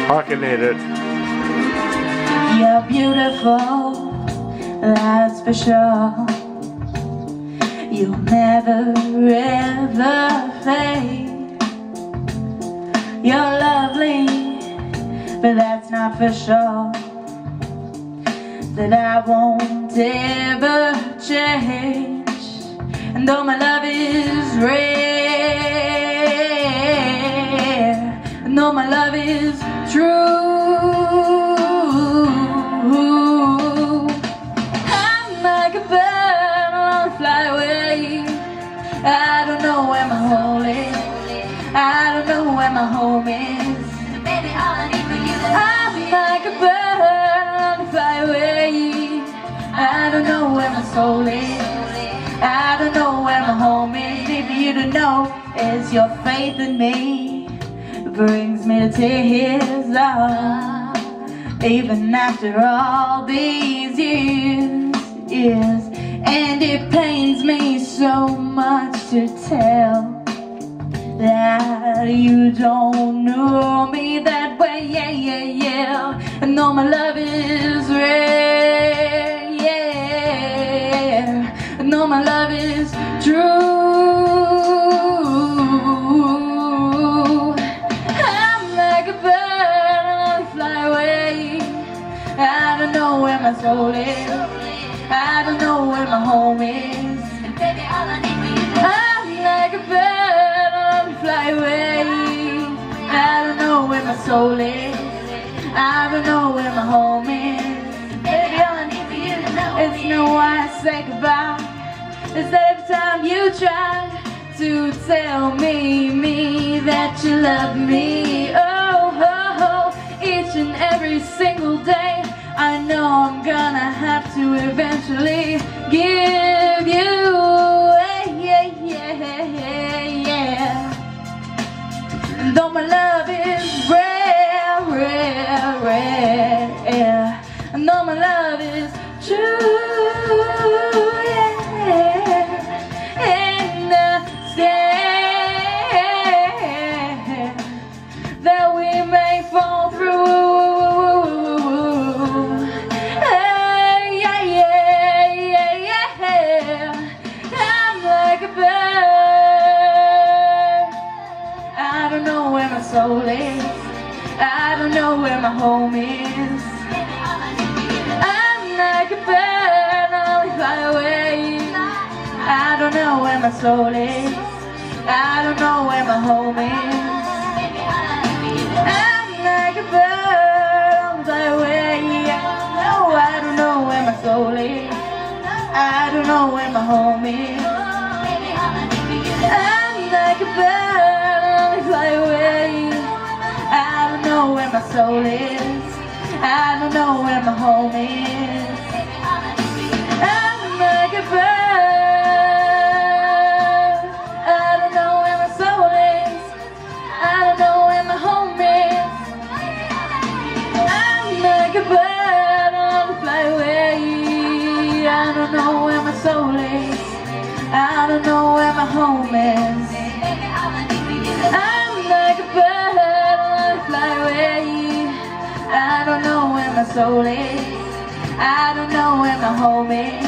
Harkinated. You're beautiful, that's for sure. You'll never ever fade. You're lovely, but that's not for sure. That I won't ever change. And though my love is rare, and though my love is true, I'm like a bird on a flyway. I don't know where my home is. I don't know where my home is. Baby, all I need for you is I'm like a bird on a flyway. I don't know where my soul is. I don't know where my home is. Need for you to know is your faith in me brings me to tears. Oh, even after all these years, and it pains me so much to tell that you don't know me that way, yeah, yeah, yeah. And though my love is rare, yeah, and though my love is true, I'm like a bird on a flyway. I don't know where my soul is. I don't know where my home is. Baby, all I need for you is I'm like a bird on a flyway. I don't know where my soul is. I don't know where my home is. Baby, all I need for you to know is know why I say goodbye. Is that every time you try to tell me that you love me, oh, oh, oh, each and every single day, I know I'm gonna have to eventually give you away, yeah, yeah, yeah. And though my love is rare, rare, rare, and though my love is true, yeah, and understand that we may fall through. I don't know where my soul is. I don't know where my home is. I'm like a bird on a flyway. I don't know where my soul is. I don't know where my home is. I'm like a bird on a flyway. No, I don't know where my soul is. I don't know where my home is. I'm like a bird on a flyway. I don't know where my soul is. I don't know where my home is. I'm like a bird. I don't know where my soul is. I don't know where my home is. I'm like a bird on a flyway. I don't know where my soul is. I don't know where my home is. I'm like a bird on a flyway. I don't know where my soul is. I don't know where my home is.